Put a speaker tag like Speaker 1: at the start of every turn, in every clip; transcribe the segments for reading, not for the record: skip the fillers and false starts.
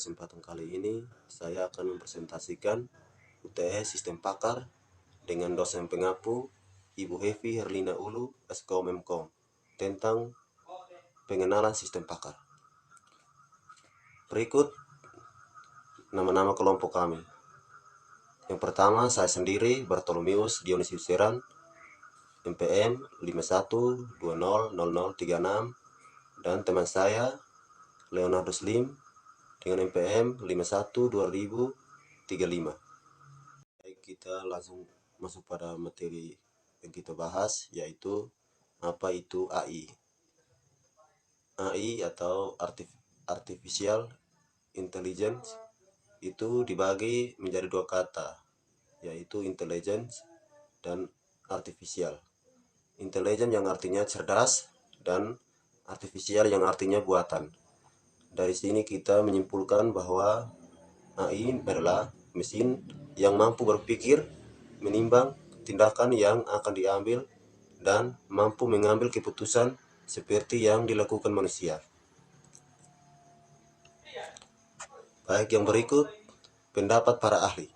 Speaker 1: kesempatan kali ini saya akan mempresentasikan UTS Sistem Pakar dengan dosen pengapu Ibu Hevi Herlina Ulu, Skom Mkom, tentang pengenalan sistem pakar. Berikut nama-nama kelompok kami. Yang pertama, saya sendiri Bartolomeus Dionisius Seran, MPM 51200036, dan teman saya Leonardo Slim dengan MPM 512035. Baik, kita langsung masuk pada materi yang kita bahas, yaitu apa itu AI. AI atau Artificial Intelligence itu dibagi menjadi dua kata, yaitu intelligence dan artificial. Intelligent yang artinya cerdas dan artificial yang artinya buatan. Dari sini kita menyimpulkan bahwa AI adalah mesin yang mampu berpikir, menimbang tindakan yang akan diambil, dan mampu mengambil keputusan seperti yang dilakukan manusia. Baik, yang berikut pendapat para ahli.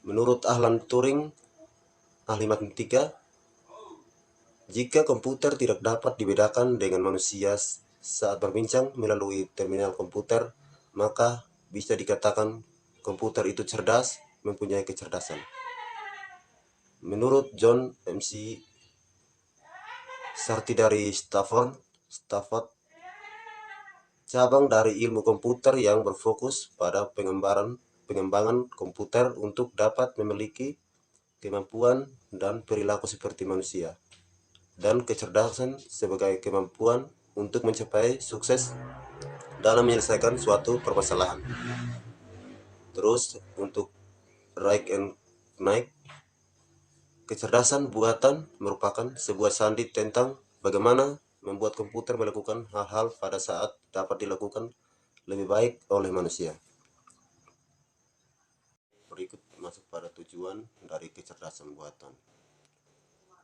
Speaker 1: Menurut Alan Turing, ahli matematika, jika komputer tidak dapat dibedakan dengan manusia saat berbincang melalui terminal komputer, maka bisa dikatakan komputer itu cerdas, mempunyai kecerdasan. Menurut John MC Sarti dari Stanford, cabang dari ilmu komputer yang berfokus pada pengembangan komputer untuk dapat memiliki kemampuan dan perilaku seperti manusia, dan kecerdasan sebagai kemampuan untuk mencapai sukses dalam menyelesaikan suatu permasalahan. Terus untuk Reich and Knight, kecerdasan buatan merupakan sebuah sandi tentang bagaimana membuat komputer melakukan hal-hal pada saat dapat dilakukan lebih baik oleh manusia. Berikut masuk pada tujuan dari kecerdasan buatan.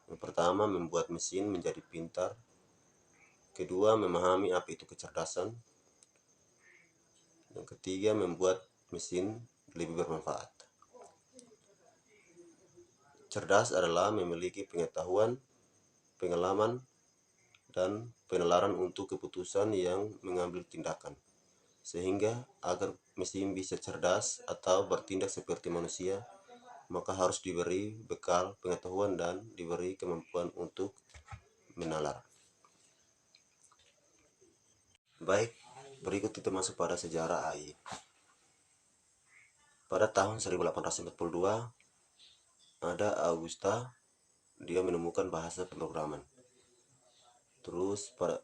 Speaker 1: Yang pertama, membuat mesin menjadi pintar. Kedua, memahami apa itu kecerdasan. Yang ketiga, membuat mesin lebih bermanfaat. Cerdas adalah memiliki pengetahuan, pengalaman, dan penalaran untuk keputusan yang mengambil tindakan. Sehingga agar mesin bisa cerdas atau bertindak seperti manusia, maka harus diberi bekal pengetahuan dan diberi kemampuan untuk menalar. Baik, berikut kita masuk pada sejarah AI. Pada tahun 1842, ada Augusta, dia menemukan bahasa pemrograman. Terus pada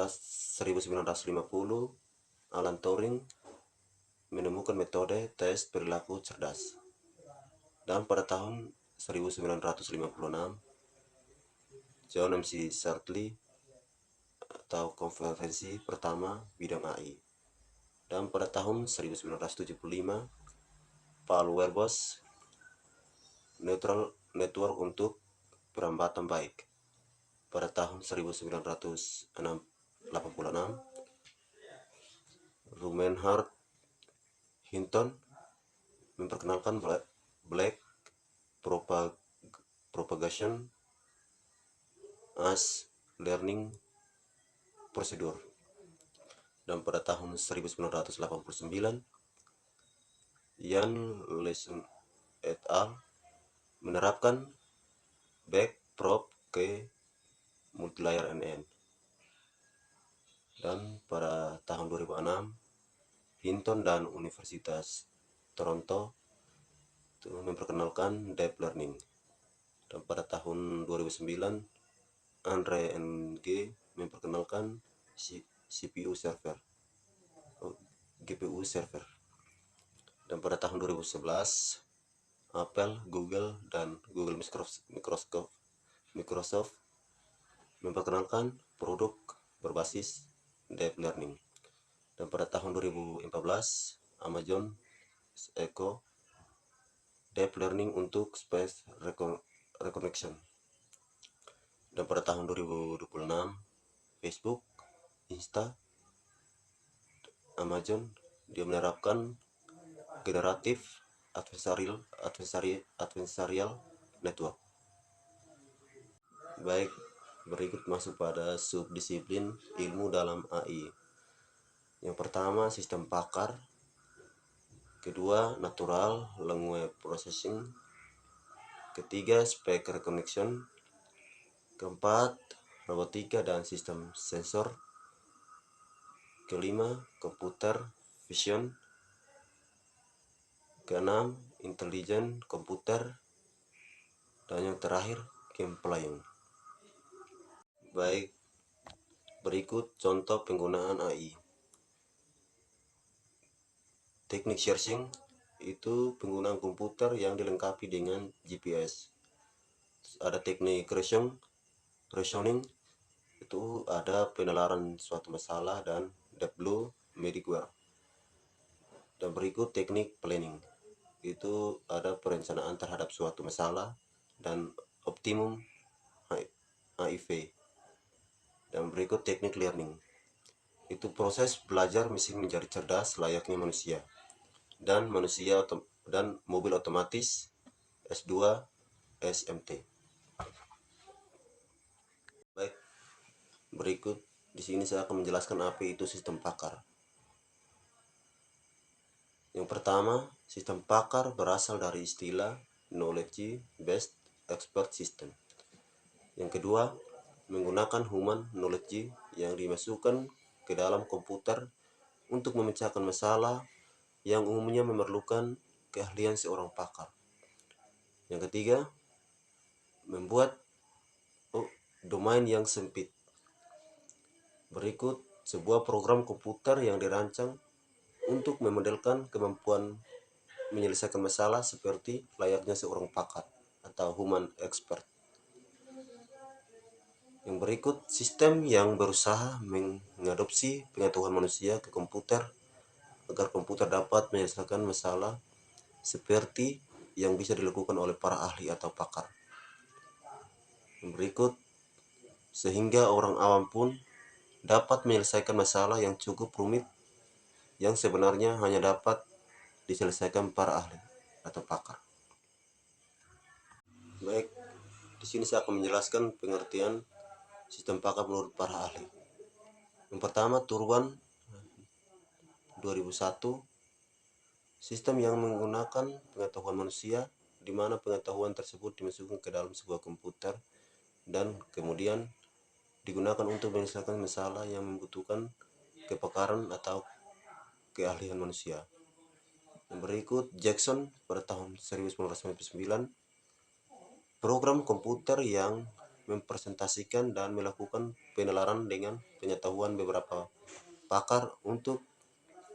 Speaker 1: 1950, Alan Turing menemukan metode tes perilaku cerdas. Dan pada tahun 1956, John MC Sartley atau konferensi pertama bidang AI. Dan pada tahun 1975, Paul Werbos Neutral Network untuk perambatan baik. Pada tahun 1986, Rumenhard Hinton memperkenalkan Black Propagation as Learning Procedure. Dan pada tahun 1989, Ian Lesson et al. Menerapkan backprop ke multilayer NN. Dan pada tahun 2006, Hinton dan Universitas Toronto memperkenalkan deep learning. Dan pada tahun 2009, Andre Ng memperkenalkan GPU server. Dan pada tahun 2011, Apple, Google, dan Google Microsoft memperkenalkan produk berbasis deep learning. Dan pada tahun 2014, Amazon Echo deep learning untuk space recognition. Dan pada tahun 2026, Facebook, Insta Amazon, dia menerapkan generatif adversarial network. Baik, berikut masuk pada subdisiplin ilmu dalam AI. Yang pertama, sistem pakar. Kedua, natural language processing. Ketiga, speaker recognition. Keempat, robotika dan sistem sensor. Kelima, computer vision. Keenam, intelligent komputer. Dan yang terakhir, compliant. Baik, berikut contoh penggunaan AI. Teknik searching itu penggunaan komputer yang dilengkapi dengan GPS. Ada teknik reasoning, itu ada penalaran suatu masalah dan deep blue middleware. Dan berikut teknik planning, itu ada perencanaan terhadap suatu masalah dan optimum HIV. Dan berikut teknik learning, itu proses belajar mesin menjadi cerdas layaknya manusia. Dan mobil otomatis S2 SMT. Baik, berikut di sini saya akan menjelaskan apa itu sistem pakar. Yang pertama, sistem pakar berasal dari istilah knowledge based expert system. Yang kedua, menggunakan human knowledge yang dimasukkan ke dalam komputer untuk memecahkan masalah yang umumnya memerlukan keahlian seorang pakar. Yang ketiga, membuat domain yang sempit. Berikut sebuah program komputer yang dirancang untuk memodelkan kemampuan menyelesaikan masalah seperti layaknya seorang pakar atau human expert. Yang berikut, sistem yang berusaha mengadopsi pengetahuan manusia ke komputer agar komputer dapat menyelesaikan masalah seperti yang bisa dilakukan oleh para ahli atau pakar. Yang berikut, sehingga orang awam pun dapat menyelesaikan masalah yang cukup rumit yang sebenarnya hanya dapat diselesaikan para ahli atau pakar. Baik, di sini saya akan menjelaskan pengertian sistem pakar menurut para ahli. Yang pertama, Turwan 2001, sistem yang menggunakan pengetahuan manusia di mana pengetahuan tersebut dimasukkan ke dalam sebuah komputer dan kemudian digunakan untuk menyelesaikan masalah yang membutuhkan kepakaran atau keahlian manusia. Yang berikut, Jackson pada tahun 1999, program komputer yang mempresentasikan dan melakukan penalaran dengan pengetahuan beberapa pakar untuk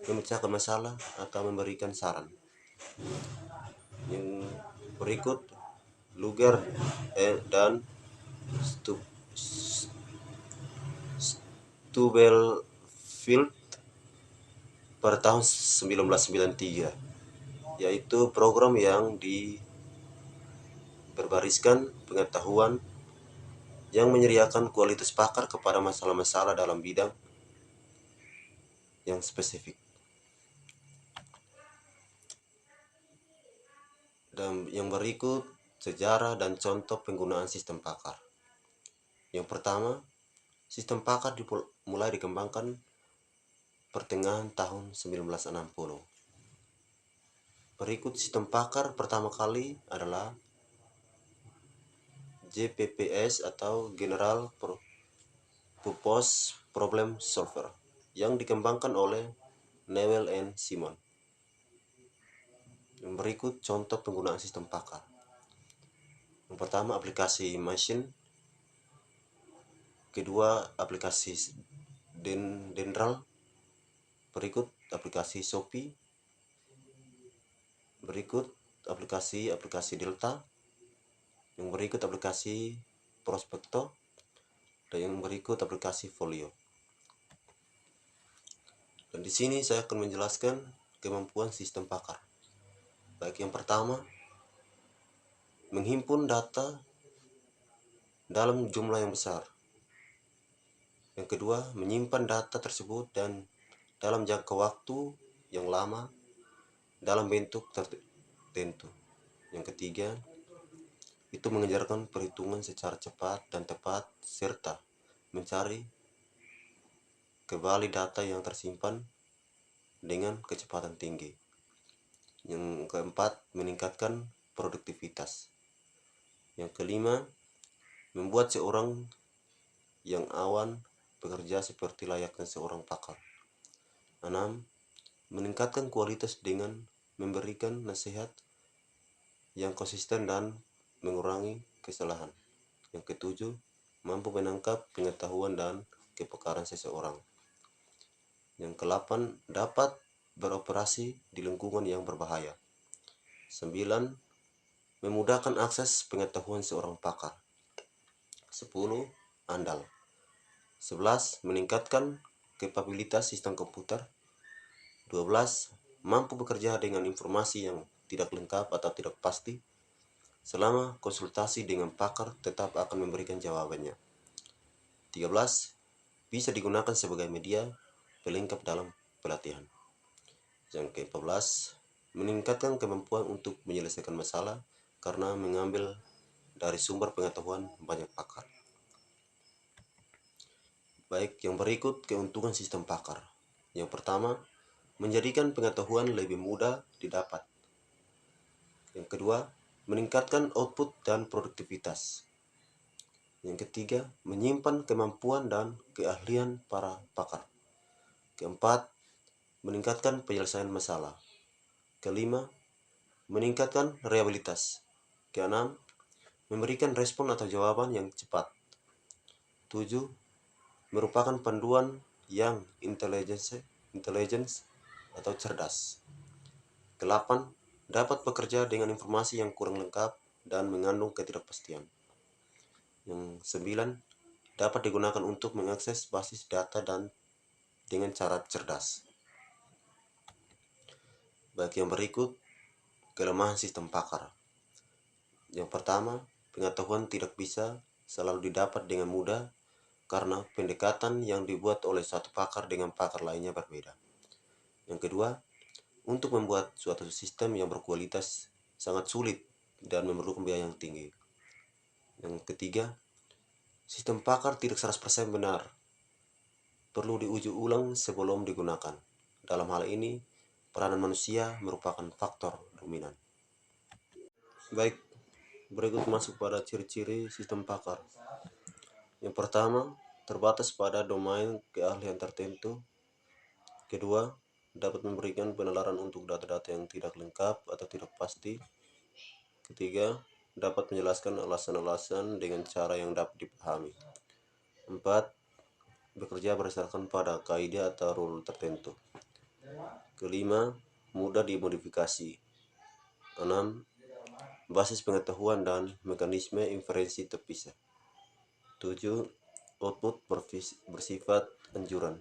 Speaker 1: memecahkan masalah atau memberikan saran. Yang berikut, Luger dan Stubblefield pada tahun 1993, yaitu program yang berbariskan pengetahuan yang menyediakan kualitas pakar kepada masalah-masalah dalam bidang yang spesifik. Dan yang berikut, sejarah dan contoh penggunaan sistem pakar. Yang pertama, sistem pakar mulai dikembangkan pertengahan tahun 1960. Berikut sistem pakar pertama kali adalah GPPS atau General Purpose Problem Solver yang dikembangkan oleh Newell and Simon. Yang berikut contoh penggunaan sistem pakar. Yang pertama, aplikasi machine. Kedua, aplikasi Dendral. Berikut aplikasi Shopee. Berikut aplikasi Delta. Yang berikut aplikasi Prospecto. Dan yang berikut aplikasi Folio. Dan di sini saya akan menjelaskan kemampuan sistem pakar. Baik, yang pertama, menghimpun data dalam jumlah yang besar. Yang kedua, menyimpan data tersebut dan dalam jangka waktu yang lama dalam bentuk tertentu. Yang ketiga, itu mengejarkan perhitungan secara cepat dan tepat serta mencari kembali data yang tersimpan dengan kecepatan tinggi. Yang keempat, meningkatkan produktivitas. Yang kelima, membuat seorang yang awan bekerja seperti layaknya seorang pakar. 6. Meningkatkan kualitas dengan memberikan nasihat yang konsisten dan mengurangi kesalahan. Yang ketujuh, mampu menangkap pengetahuan dan kepekaran seseorang. Yang kedelapan, dapat beroperasi di lingkungan yang berbahaya. 9. Memudahkan akses pengetahuan seorang pakar. 10. Andal. 11. Meningkatkan kapabilitas sistem komputer. 12. Mampu bekerja dengan informasi yang tidak lengkap atau tidak pasti. Selama konsultasi dengan pakar tetap akan memberikan jawabannya. 13. Bisa digunakan sebagai media pelengkap dalam pelatihan. Yang ke-14, meningkatkan kemampuan untuk menyelesaikan masalah karena mengambil dari sumber pengetahuan banyak pakar. Baik, yang berikut keuntungan sistem pakar. Yang pertama, menjadikan pengetahuan lebih mudah didapat. Yang kedua, meningkatkan output dan produktivitas. Yang ketiga, menyimpan kemampuan dan keahlian para pakar. Keempat, meningkatkan penyelesaian masalah. Kelima, meningkatkan reliabilitas. Keenam, memberikan respon atau jawaban yang cepat. 7. Merupakan panduan yang intelligence atau cerdas. 8. Dapat bekerja dengan informasi yang kurang lengkap dan mengandung ketidakpastian. Yang 9. Dapat digunakan untuk mengakses basis data dan dengan cara cerdas. Baik, yang berikut kelemahan sistem pakar. Yang pertama, pengetahuan tidak bisa selalu didapat dengan mudah karena pendekatan yang dibuat oleh satu pakar dengan pakar lainnya berbeda. Yang kedua, untuk membuat suatu sistem yang berkualitas sangat sulit dan memerlukan biaya yang tinggi. Yang ketiga, sistem pakar tidak 100% benar. Perlu diuji ulang sebelum digunakan. Dalam hal ini, peranan manusia merupakan faktor dominan. Baik, berikut masuk pada ciri-ciri sistem pakar. Yang pertama, terbatas pada domain keahlian tertentu. Kedua, dapat memberikan penalaran untuk data-data yang tidak lengkap atau tidak pasti. Ketiga, dapat menjelaskan alasan-alasan dengan cara yang dapat dipahami. 4. Bekerja berdasarkan pada kaidah atau rule tertentu. Kelima, mudah dimodifikasi. 6. Basis pengetahuan dan mekanisme inferensi terpisah. 7. Output bersifat anjuran.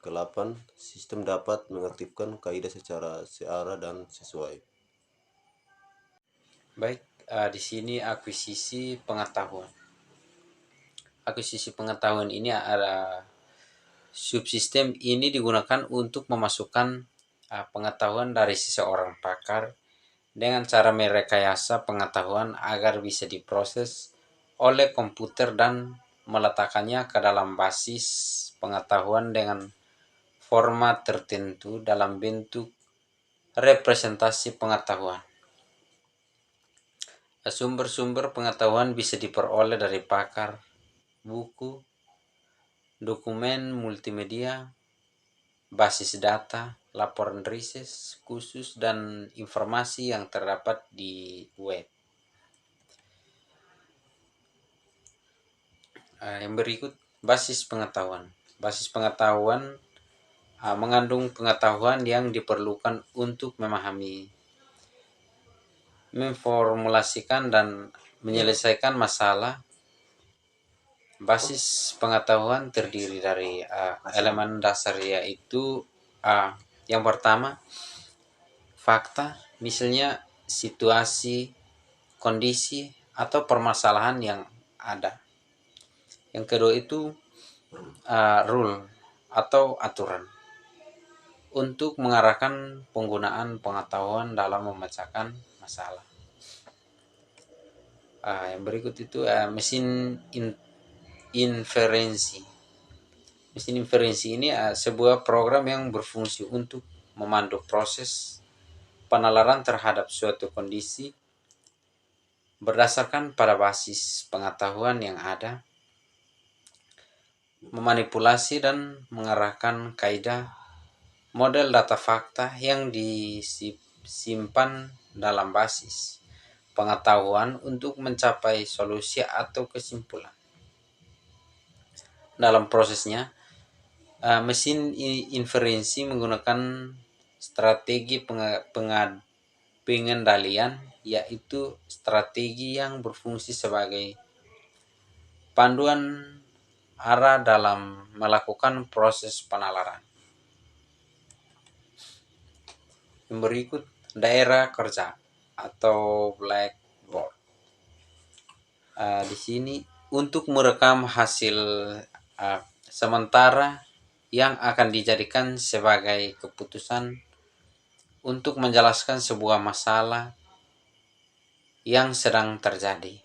Speaker 1: Ke-8, sistem dapat mengaktifkan kaidah secara searah dan sesuai.
Speaker 2: Baik, di sini akuisisi pengetahuan. Akuisisi pengetahuan ini ada subsistem ini digunakan untuk memasukkan pengetahuan dari seseorang pakar dengan cara merekayasa pengetahuan agar bisa diproses oleh komputer dan meletakkannya ke dalam basis pengetahuan dengan format tertentu dalam bentuk representasi pengetahuan. Sumber-sumber pengetahuan bisa diperoleh dari pakar, buku, dokumen multimedia, basis data, laporan riset khusus, dan informasi yang terdapat di web. Yang berikut, basis pengetahuan. Basis pengetahuan mengandung pengetahuan yang diperlukan untuk memahami, memformulasikan, dan menyelesaikan masalah. Basis pengetahuan terdiri dari elemen dasar, yaitu yang pertama, fakta, misalnya situasi, kondisi, atau permasalahan yang ada. Yang kedua itu rule atau aturan untuk mengarahkan penggunaan pengetahuan dalam memecahkan masalah. Yang berikut itu inferensi. Mesin inferensi ini sebuah program yang berfungsi untuk memandu proses penalaran terhadap suatu kondisi berdasarkan pada basis pengetahuan yang ada, memanipulasi dan mengarahkan kaidah model data fakta yang disimpan dalam basis pengetahuan untuk mencapai solusi atau kesimpulan. Dalam prosesnya, mesin inferensi menggunakan strategi pengendalian, yaitu strategi yang berfungsi sebagai panduan arah dalam melakukan proses penalaran. Yang berikut, daerah kerja atau blackboard. Di sini untuk merekam hasil sementara yang akan dijadikan sebagai keputusan untuk menjelaskan sebuah masalah yang sedang terjadi.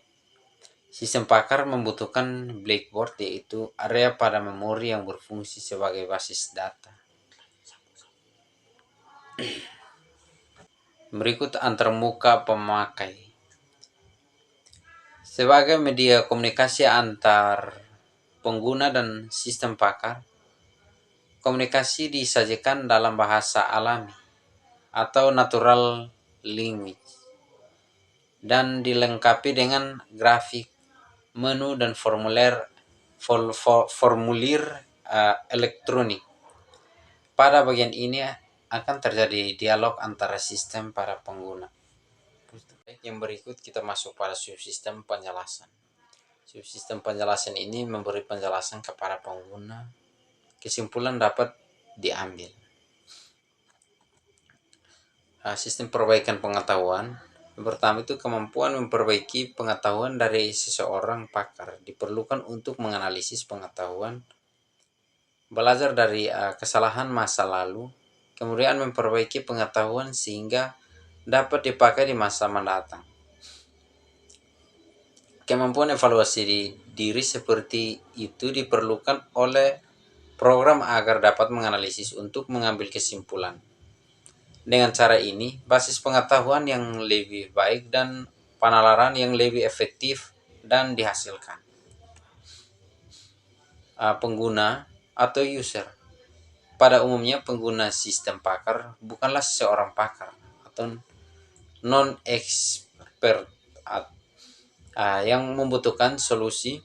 Speaker 2: Sistem pakar membutuhkan blackboard, yaitu area pada memori yang berfungsi sebagai basis data. Berikut antarmuka pemakai. Sebagai media komunikasi antar pengguna dan sistem pakar, komunikasi disajikan dalam bahasa alami atau natural language dan dilengkapi dengan grafik, menu, dan formulir elektronik. Pada bagian ini akan terjadi dialog antara sistem para pengguna. Yang berikut kita masuk pada subsistem penjelasan. Subsistem penjelasan ini memberi penjelasan kepada pengguna. Kesimpulan dapat diambil. Sistem perbaikan pengetahuan. Yang pertama itu kemampuan memperbaiki pengetahuan dari seseorang pakar diperlukan untuk menganalisis pengetahuan, belajar dari kesalahan masa lalu, kemudian memperbaiki pengetahuan sehingga dapat dipakai di masa mendatang. Kemampuan evaluasi diri seperti itu diperlukan oleh program agar dapat menganalisis untuk mengambil kesimpulan. Dengan cara ini, basis pengetahuan yang lebih baik dan penalaran yang lebih efektif dan dihasilkan. Pengguna atau user. Pada umumnya pengguna sistem pakar bukanlah seorang pakar atau non-expert yang membutuhkan solusi,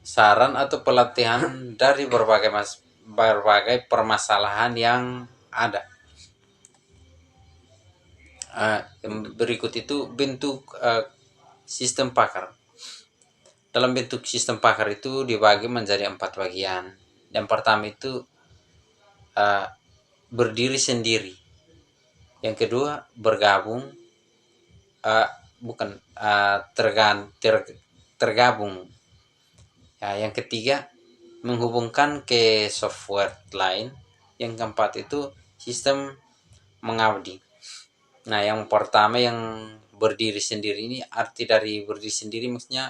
Speaker 2: saran atau pelatihan dari berbagai permasalahan yang ada. Berikut itu bentuk sistem pakar. Dalam bentuk sistem pakar itu dibagi menjadi 4 bagian. Yang pertama itu berdiri sendiri. Yang kedua bergabung, tergabung. Yang ketiga menghubungkan ke software lain. Yang keempat itu sistem mengabdi. Nah, yang pertama yang berdiri sendiri ini, arti dari berdiri sendiri maksudnya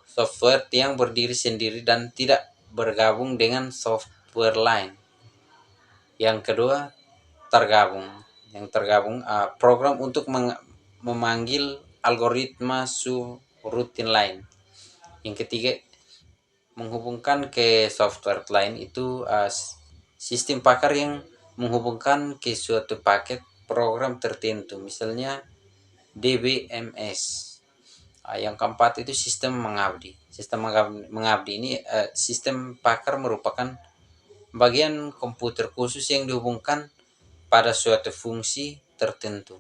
Speaker 2: software yang berdiri sendiri dan tidak bergabung dengan software lain. Yang kedua tergabung. Yang tergabung program untuk memanggil algoritma subrutin lain. Yang ketiga menghubungkan ke software lain itu sistem pakar yang menghubungkan ke suatu paket program tertentu, misalnya DBMS. Yang keempat itu sistem mengabdi. Sistem mengabdi ini sistem pakar merupakan bagian komputer khusus yang dihubungkan pada suatu fungsi tertentu.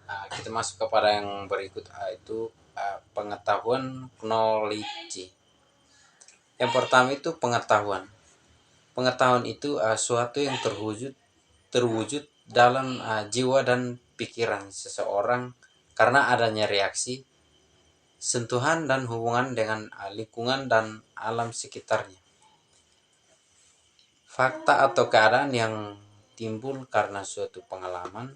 Speaker 2: Kita masuk kepada yang berikut, itu pengetahuan, knowledge. Yang pertama itu pengetahuan. Pengetahuan itu suatu yang terwujud dalam jiwa dan pikiran seseorang karena adanya reaksi sentuhan dan hubungan dengan lingkungan dan alam sekitarnya. Fakta atau keadaan yang timbul karena suatu pengalaman,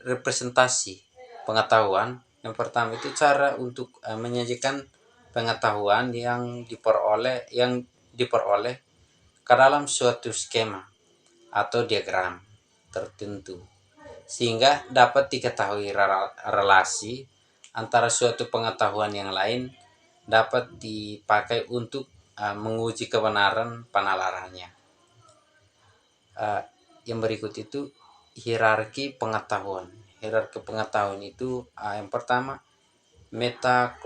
Speaker 2: representasi pengetahuan. Yang pertama itu cara untuk menyajikan pengetahuan yang diperoleh ke dalam suatu skema atau diagram tertentu, sehingga dapat diketahui relasi antara suatu pengetahuan yang lain, dapat dipakai untuk menguji kebenaran penalarannya. Yang berikut itu hierarki pengetahuan. Hierarki pengetahuan itu yang pertama, meta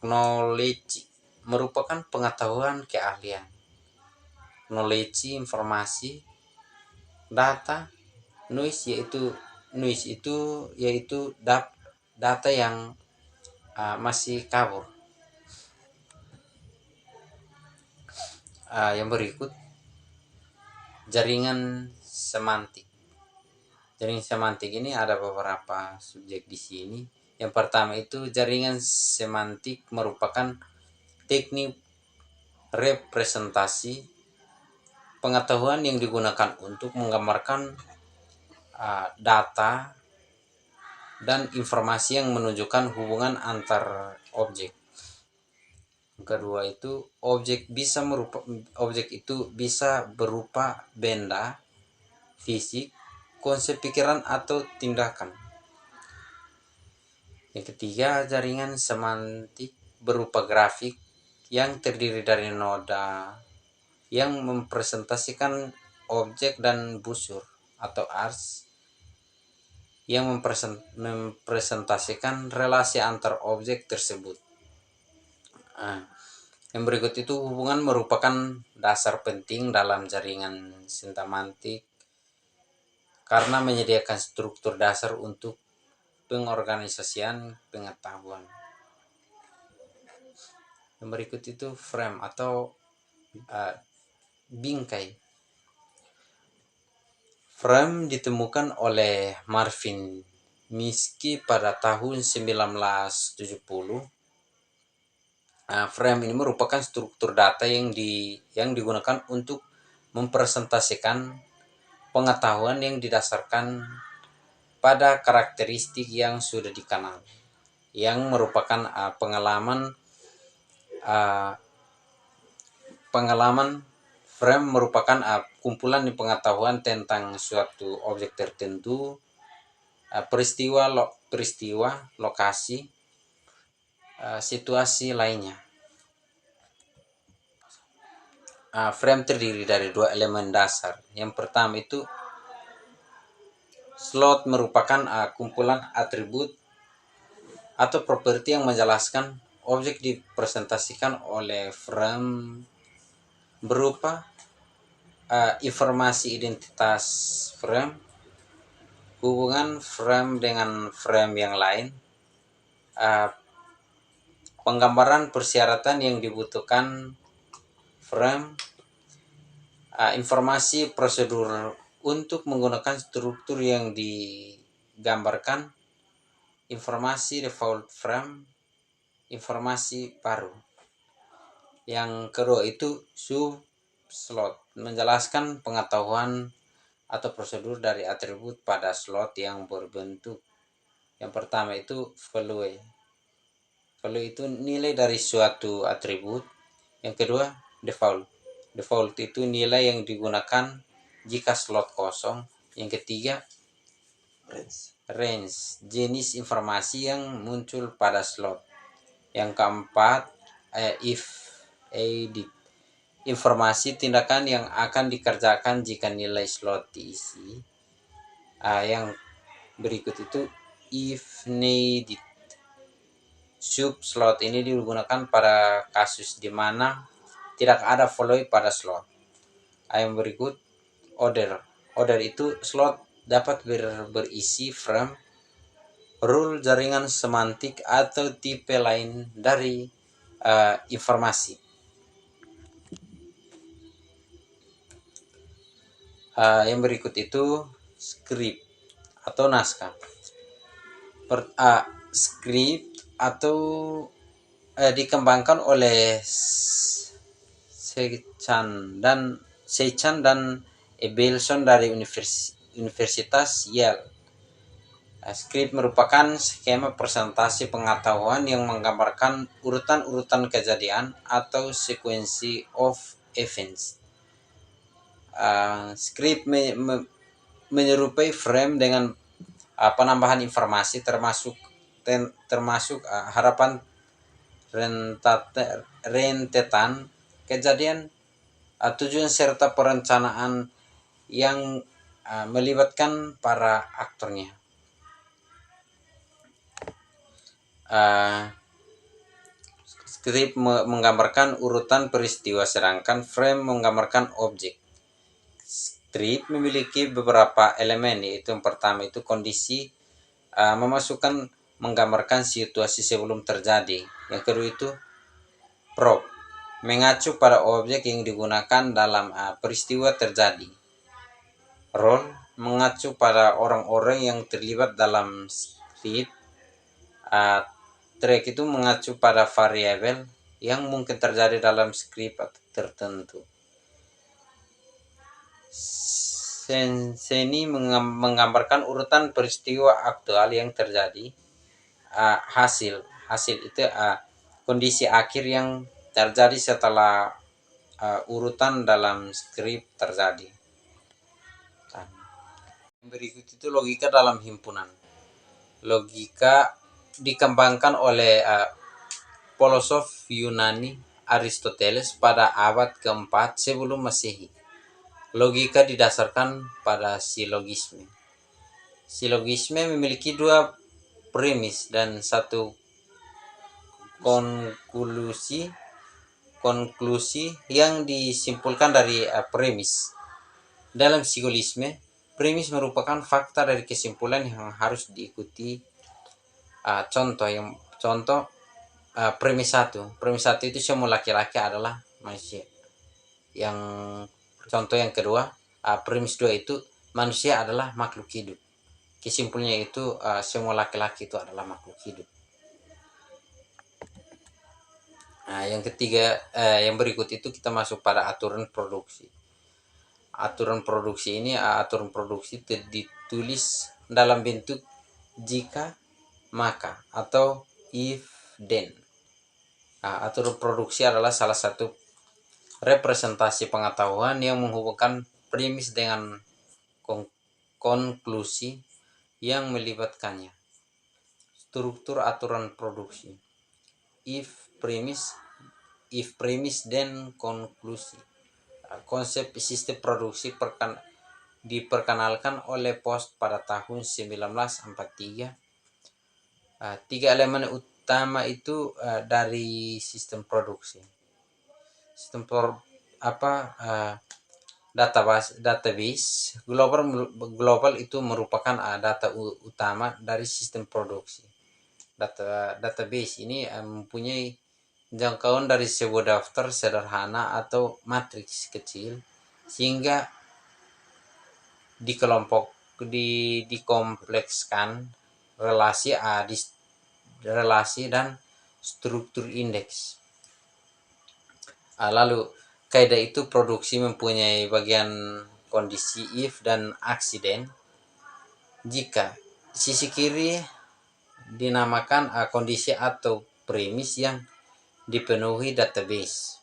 Speaker 2: knowledge merupakan pengetahuan keahlian. Knowledge informasi, data, noise yaitu data yang masih kabur. Yang berikut jaringan semantik. Jaringan semantik ini ada beberapa subjek di sini. Yang pertama itu jaringan semantik merupakan teknik representasi pengetahuan yang digunakan untuk menggambarkan data dan informasi yang menunjukkan hubungan antar objek. Yang kedua itu objek itu bisa berupa benda, fisik, konsep pikiran atau tindakan. Yang ketiga, jaringan semantik berupa grafik yang terdiri dari noda yang mempresentasikan objek dan busur atau ars yang mempresentasikan relasi antar objek tersebut. Yang berikut itu hubungan merupakan dasar penting dalam jaringan semantik karena menyediakan struktur dasar untuk pengorganisasian pengetahuan. Yang berikut itu frame atau bingkai. Frame ditemukan oleh Marvin Minsky pada tahun 1970. Frame ini merupakan struktur data yang digunakan untuk mempresentasikan pengetahuan yang didasarkan pada karakteristik yang sudah dikenal, yang merupakan pengalaman. Frame merupakan kumpulan pengetahuan tentang suatu objek tertentu, peristiwa, lokasi, situasi lainnya. Frame terdiri dari dua elemen dasar. Yang pertama itu slot merupakan kumpulan atribut atau properti yang menjelaskan objek dipresentasikan oleh frame berupa informasi identitas frame, hubungan frame dengan frame yang lain, penggambaran persyaratan yang dibutuhkan frame, informasi prosedur untuk menggunakan struktur yang digambarkan, informasi default frame, informasi baru. Yang kedua itu sub-slot, menjelaskan pengetahuan atau prosedur dari atribut pada slot yang berbentuk. Yang pertama itu value. Value itu nilai dari suatu atribut. Yang kedua default. Default itu nilai yang digunakan jika slot kosong. Yang ketiga range, jenis informasi yang muncul pada slot. Yang keempat if edit, informasi tindakan yang akan dikerjakan jika nilai slot diisi. Yang berikut itu if needed. Sub slot ini digunakan pada kasus di mana tidak ada value pada slot. Yang berikut order. Order itu slot dapat berisi frame, rule, jaringan semantik atau tipe lain dari informasi. Yang berikut itu script atau naskah. Script atau dikembangkan oleh Seichan dan Ebelson dari Universitas Yale. Script merupakan skema presentasi pengetahuan yang menggambarkan urutan-urutan kejadian atau sequence of events. Script menyerupai frame dengan penambahan informasi termasuk harapan rentetan kejadian, tujuan serta perencanaan yang melibatkan para aktornya. Script menggambarkan urutan peristiwa, sedangkan frame menggambarkan objek. Script memiliki beberapa elemen, yaitu yang pertama itu kondisi, menggambarkan situasi sebelum terjadi. Yang kedua itu prop, mengacu pada objek yang digunakan dalam peristiwa terjadi. Role, mengacu pada orang-orang yang terlibat dalam script. Track itu mengacu pada variabel yang mungkin terjadi dalam script tertentu. Seni menggambarkan urutan peristiwa aktual yang terjadi. Hasil itu kondisi akhir yang terjadi setelah urutan dalam script terjadi. Berikut itu logika dalam himpunan. Logika dikembangkan oleh filosof Yunani Aristoteles pada abad keempat sebelum Masehi. Logika didasarkan pada silogisme. Silogisme memiliki dua premis dan satu konklusi yang disimpulkan dari premis. Dalam silogisme, premis merupakan fakta dari kesimpulan yang harus diikuti. Contoh premis 1. Premis 1 itu semua laki-laki adalah manusia. Contoh yang kedua, premis 2 itu manusia adalah makhluk hidup. Kesimpulannya itu semua laki-laki itu adalah makhluk hidup. Yang ketiga, yang berikut itu kita masuk pada aturan produksi. Aturan produksi ini aturan produksi ditulis dalam bentuk jika, maka atau if then. Aturan produksi adalah salah satu representasi pengetahuan yang menghubungkan premis dengan konklusi yang melibatkannya. Struktur aturan produksi. If premis then konklusi. Konsep sistem produksi diperkenalkan oleh Post pada tahun 1943. Tiga elemen utama itu dari sistem produksi. Database global itu merupakan data utama dari sistem produksi. Database ini mempunyai jangkauan dari sebuah daftar sederhana atau matriks kecil, sehingga dikomplekskan relasi dan struktur indeks. Lalu kaidah itu produksi mempunyai bagian kondisi if dan aksi then. Jika sisi kiri dinamakan kondisi atau premis yang dipenuhi database,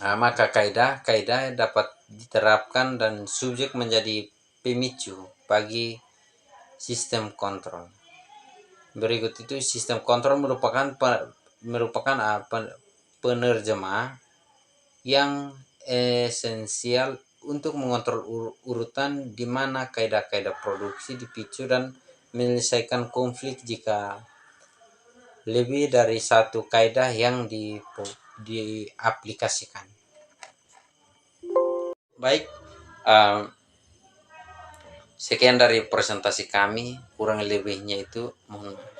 Speaker 2: maka kaidah dapat diterapkan dan subjek menjadi pemicu bagi sistem kontrol. Berikut itu sistem kontrol merupakan penerjemah yang esensial untuk mengontrol urutan di mana kaidah-kaidah produksi dipicu dan menyelesaikan konflik jika lebih dari satu kaidah yang diaplikasikan. Baik, sekian dari presentasi kami, kurang lebihnya itu mohon maaf.